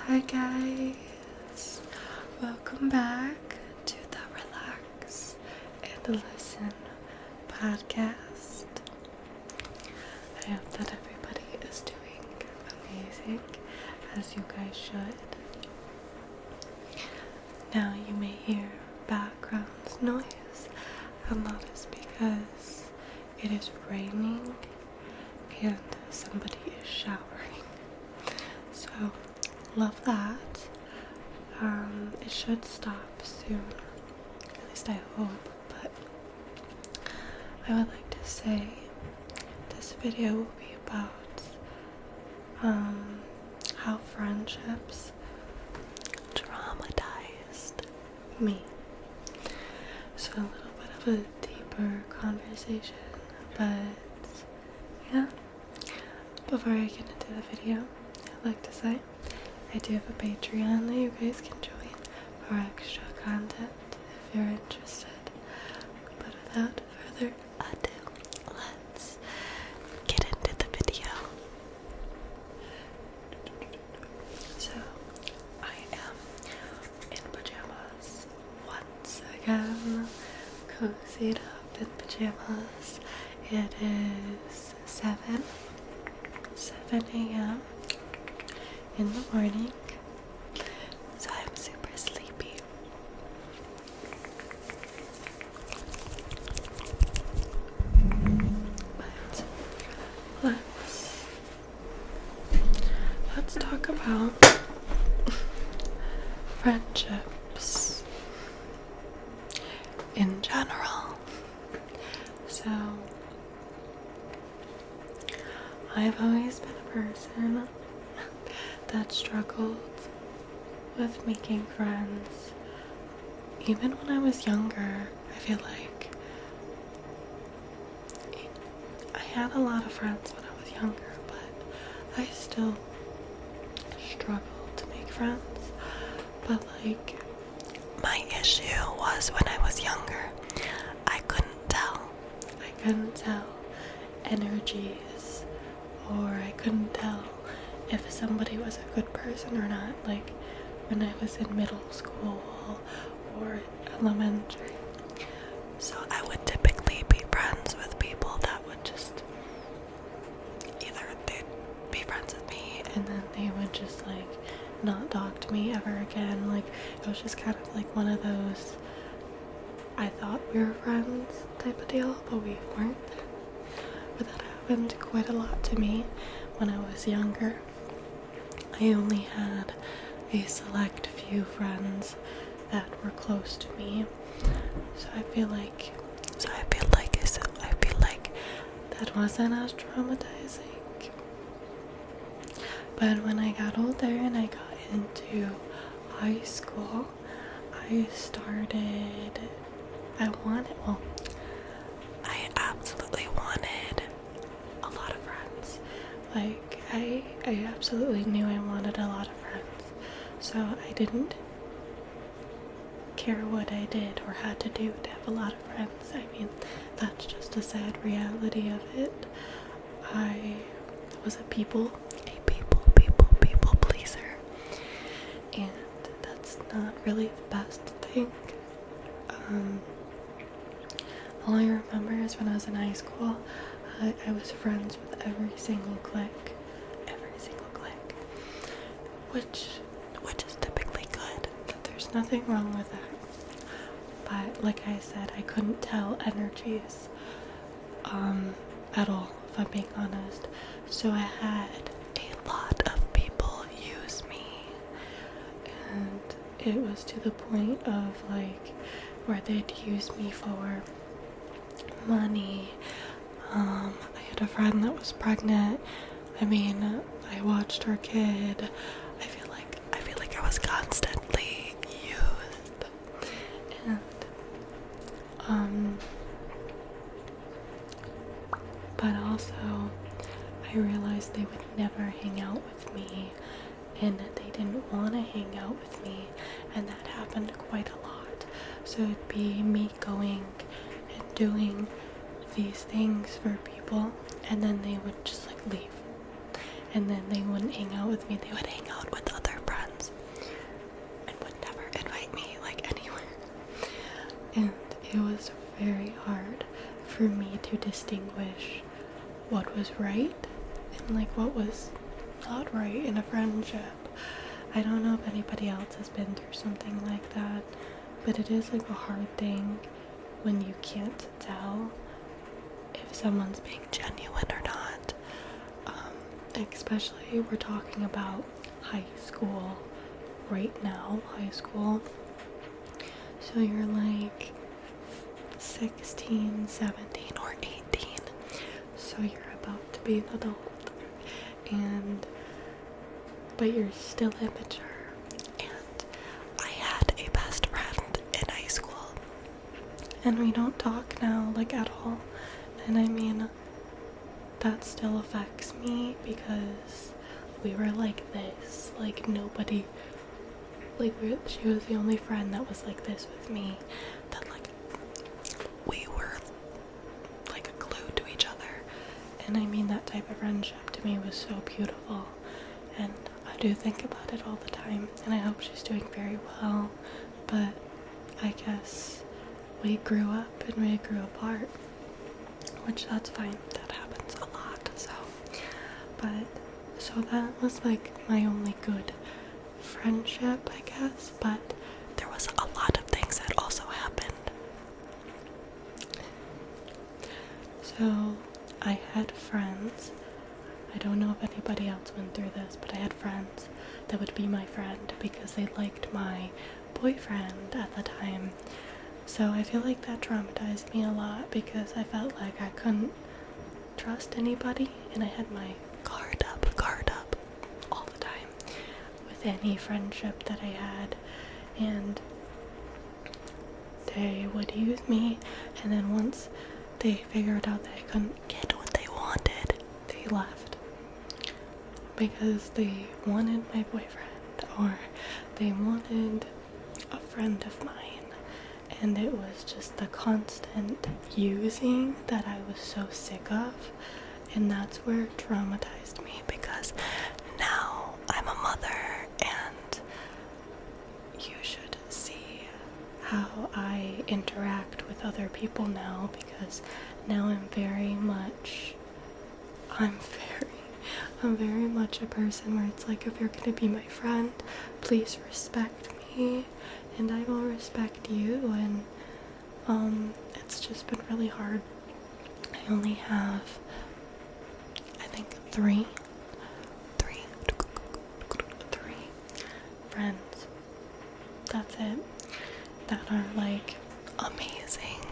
Hi guys, welcome back to the Relax and Listen podcast. I hope that everybody is doing amazing, as you guys should. Now you may hear background noise, and that is because it is raining and somebody is showering. So, love that. It should stop soon. At least I hope. But I would like to say this video will be about how friendships traumatized me. So a little bit of a deeper conversation, but yeah. Before I get into the video, I'd like to say I do have a Patreon that you guys can join for extra content if you're interested. But without further ado, let's get into the video. So, I am in pajamas once again, cozied up in pajamas. It is 7 a.m. in the morning, so I'm super sleepy. But let's talk about friendships in general. So I've always been a person that struggled with making friends. Even when I was younger, I feel like I had a lot of friends when I was younger, but I still struggled to make friends. But like, my issue was when I was younger, I couldn't tell energies, or I couldn't tell if somebody was a good person or not, like when I was in middle school or elementary. So I would typically be friends with people that would just either they'd be friends with me and then they would just like not talk to me ever again. Like it was just kind of like one of those I thought we were friends type of deal, but we weren't. But that happened quite a lot to me when I was younger. I only had a select few friends that were close to me, so I feel like that wasn't as traumatizing. But when I got older and I got into high school, I absolutely wanted a lot of friends. Like, I absolutely knew I wanted a lot of friends. So I didn't care what I did or had to do to have a lot of friends. I mean, that's just a sad reality of it. I was a people pleaser. And that's not really the best thing. All I remember is when I was in high school, I was friends with every single clique, which is typically good. There's nothing wrong with that. But like I said, I couldn't tell energies at all, if I'm being honest. So I had a lot of people use me, and it was to the point of like where they'd use me for money. I had a friend that was pregnant. I mean, I watched her kid. I feel like I was constantly used. And but also I realized they would never hang out with me, and they didn't want to hang out with me, and that happened quite a lot. So it'd be me going and doing these things for people, and then they would just like leave, and then they wouldn't hang out with me. They would hang out with other friends very hard for me to distinguish what was right and like what was not right in a friendship. I don't know if anybody else has been through something like that, but it is like a hard thing when you can't tell if someone's being genuine or not. Especially we're talking about high school right now, high school. So you're like 16, 17, or 18. So you're about to be an adult. But you're still immature. And I had a best friend in high school. And we don't talk now, like, at all. And I mean, that still affects me because we were like this. Like, nobody, like, she was the only friend that was like this with me. That, like, we were, like, glued to each other. And I mean, that type of friendship to me was so beautiful. And I do think about it all the time. And I hope she's doing very well. But I guess we grew up and we grew apart. Which, that's fine. That happens a lot. So that was like my only good friendship, I guess. But there was a lot of things that also happened. So I had friends. I don't know if anybody else went through this, but I had friends that would be my friend because they liked my boyfriend at the time. So I feel like that traumatized me a lot because I felt like I couldn't trust anybody, and I had my guard up all the time with any friendship that I had, and they would use me, and then once they figured out that I couldn't get what they wanted, they left because they wanted my boyfriend or they wanted a friend of mine. And it was just the constant using that I was so sick of. And that's where it traumatized me because now I'm a mother and you should see how I interact with other people now, because now I'm very much a person where it's like, if you're gonna be my friend, please respect me and I will respect you. And it's just been really hard. I only have, I think, three friends, that's it, that are like amazing,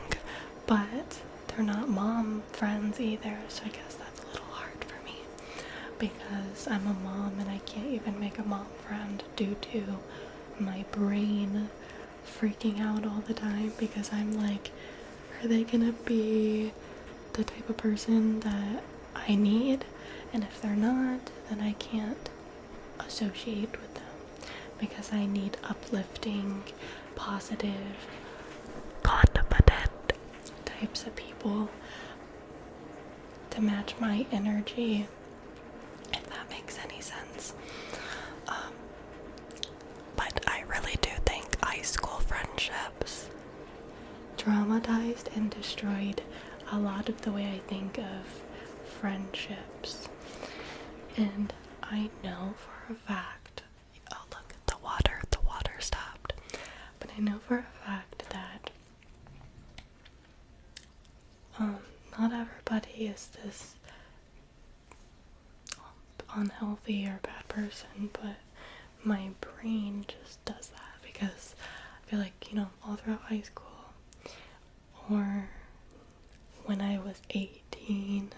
but they're not mom friends either. So I guess that's a little hard for me because I'm a mom and I can't even make a mom friend due to my brain freaking out all the time, because I'm like, are they gonna be the type of person that I need? And if they're not, then I can't associate with them, because I need uplifting, positive, confident types of people to match my energy, if that makes any sense. But I really do think high school friendships traumatized and destroyed a lot of the way I think of friendships. And I know for a fact, oh look, the water stopped. But I know for a fact that not everybody is this unhealthy or bad person, but my brain just does that because I feel like, all throughout high school or when I was 18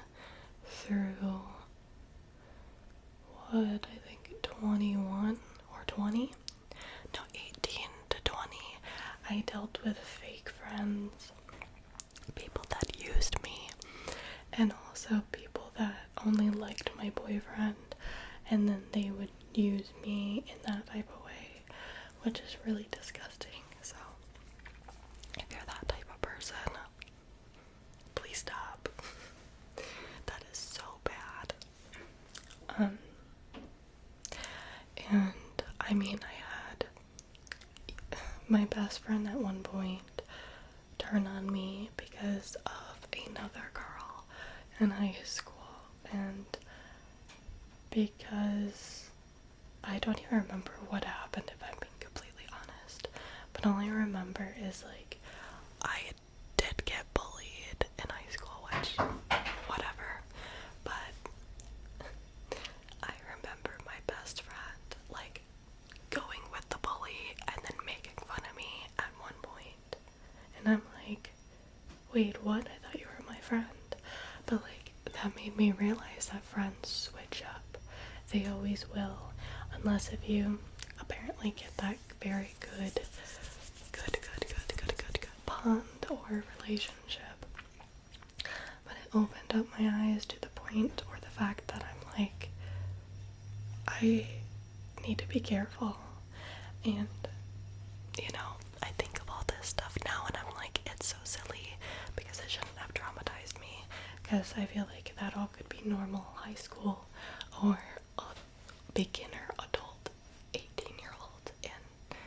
through I think 21 or 20? No, 18 to 20, I dealt with fake friends, people that used me, and also people that only liked my boyfriend, and then they would use me in that type of way, which is really disgusting. So if you're that type of person, please stop. That is so bad. And I mean, I had my best friend at one point turn on me because of another girl in high school, and because I don't even remember what happened, if I'm being completely honest, but all I remember is like I did get bullied in high school, which whatever, but I remember my best friend like going with the bully and then making fun of me at one point, and I'm like, wait, what? I thought you were my friend. But like that made me realize that friends switch up. They always will, unless if you apparently get that very good bond or relationship. But it opened up my eyes to the point, or the fact that I'm like, I need to be careful. And you know, I think of all this stuff now and I'm like, it's so silly because it shouldn't have traumatized me, because I feel like that all could be normal high school or a beginner adult 18-year-old and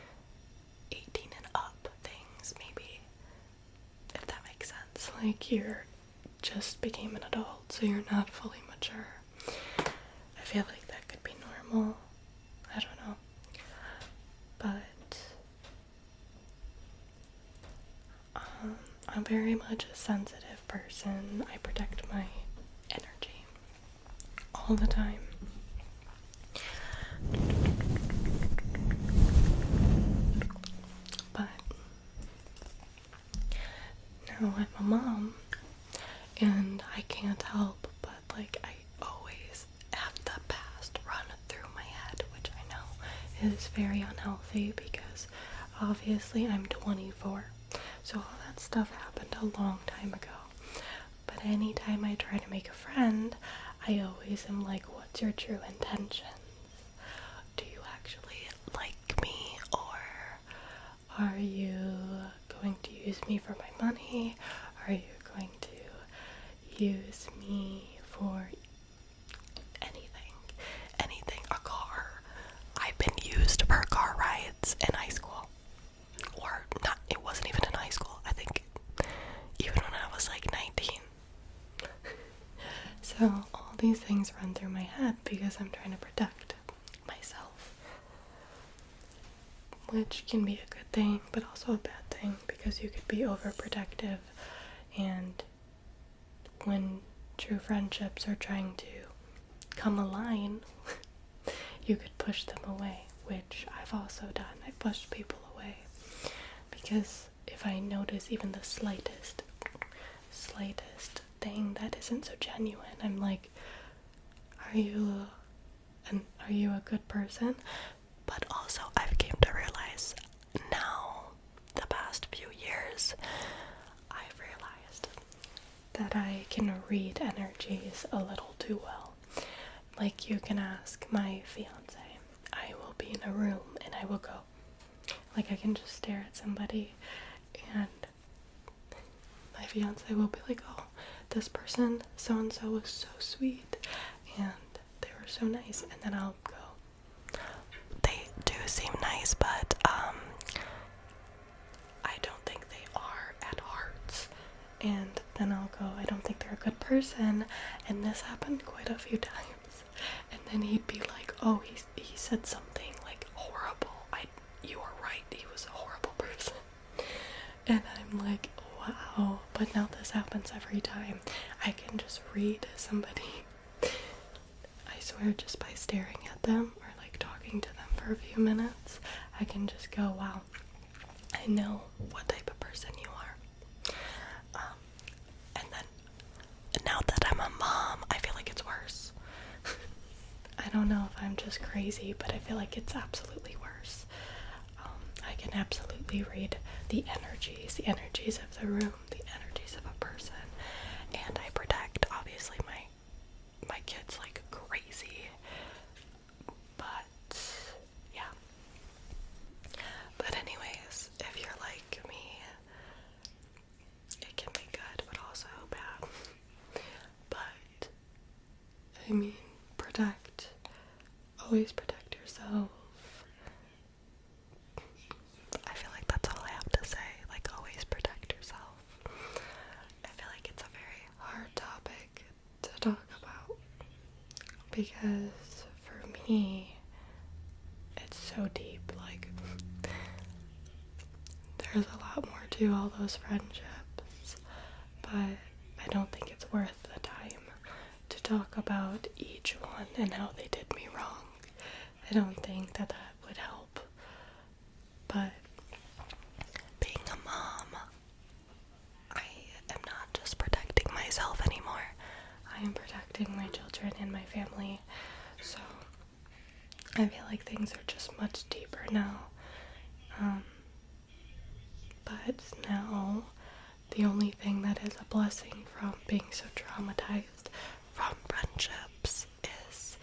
18 and up things, maybe, if that makes sense. Like you're just became an adult, so you're not fully mature. I feel like that could be normal. I don't know. But I'm very much a sensitive person. I protect my energy all the time. But now I'm a mom, and I can't help but like I always have the past run through my head, which I know is very unhealthy because obviously I'm 24. So all that stuff happened a long time ago. But anytime I try to make a friend, I always am like, what's your true intentions? Do you actually like me, or are you going to use me for my money? Are you going to use me for anything? A car. I've been used for car rides in high school. Or not, it wasn't even in high school. I think even when I was like 19. So all these things run through my head because I'm trying to protect myself, which can be a good thing but also a bad thing, because you could be overprotective, and when true friendships are trying to come align, you could push them away, which I've also done. I've pushed people away because if I notice even the slightest thing that isn't so genuine, I'm like, are you a good person? But also I've came to realize now, the past few years, I've realized that I can read energies a little too well. Like, you can ask my fiance. I will be in a room and I will go. Like, I can just stare at somebody and my fiance will be like, oh, this person, so-and-so, was so sweet and they were so nice, and then I'll go, they do seem nice, but I don't think they are at heart. And then I'll go, I don't think they're a good person. And this happened quite a few times. And then he'd be like, oh, he said something like horrible. You were right, he was a horrible person. And I'm like, wow. But now this happens every time. I can just read somebody, I swear, just by staring at them or like talking to them for a few minutes, I can just go, wow, I know what type of person you are. And then now that I'm a mom, I feel like it's worse. I don't know if I'm just crazy, but I feel like it's absolutely worse. I can absolutely read the energies of the room, the energies of a person, and I protect, obviously, my kids like crazy. But yeah. But anyways, if you're like me, it can be good but also bad. But I mean, always protect yourself. I feel like that's all I have to say. Like, always protect yourself. because for me, it's so deep. Like, there's a lot more to all those friendships, but I don't think it's worth the time to talk about each one and how they did me wrong. I don't think that would help. But being a mom, I am not just protecting myself anymore. I am protecting my children and my family. So I feel like things are just much deeper now. But now the only thing that is a blessing from being so traumatized from friendships is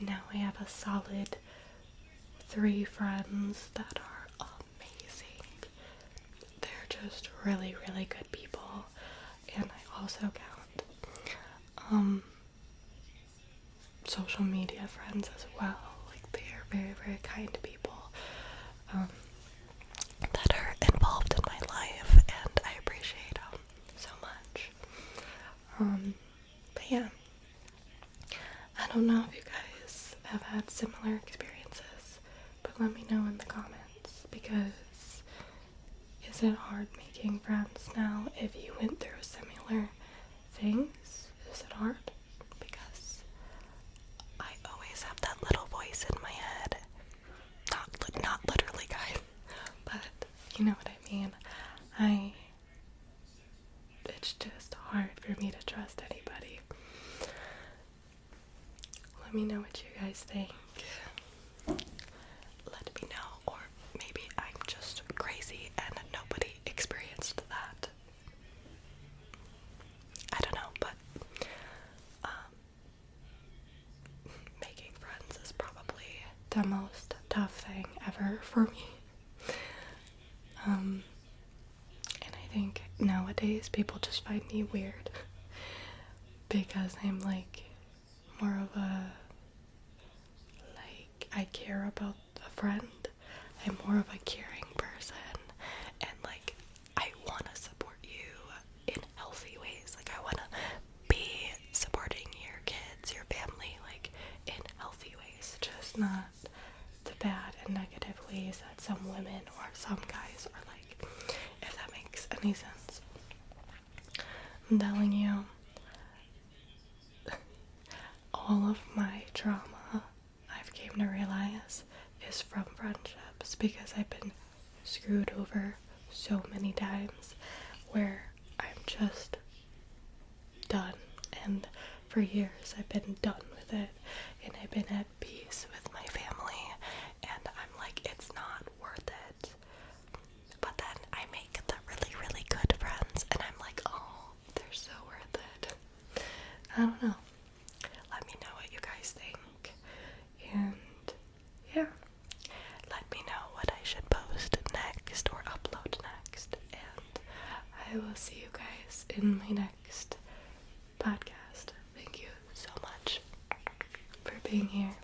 now I have a solid 3 friends that are amazing. They're just really, really good people. And I also count social media friends as well. Like, they are very, very kind people that are involved in my life, and I appreciate them so much. But yeah, I don't know if you guys have had similar experiences, but let me know in the comments, because is it hard making friends now if you went through similar things? Is it hard? Because I always have that little voice in my head. Not literally, guys, but you know what I mean. It's just hard for me to trust anybody. Let me know what you guys think. Let me know, or maybe I'm just crazy and nobody experienced that. I don't know, but making friends is probably the most tough thing ever for me. And I think nowadays people just find me weird because I'm like more of a, like, I care about a friend. I'm more of a caring person, and like, I want to support you in healthy ways. Like, I want to be supporting your kids, your family, like, in healthy ways, just not the bad and negative ways that some women or some guys are like, if that makes any sense. I'm telling you, all of my trauma, I've came to realize, is from friendships, because I've been screwed over so many times where I'm just done, and for years I've been done with it, and I've been at peace with my family, and I'm like, it's not worth it. But then I make the really, really good friends, and I'm like, oh, they're so worth it. I don't know. Let me know what you guys think, and yeah, let me know what I should post next or upload next, and I will see you guys in my next podcast. Thank you so much for being here.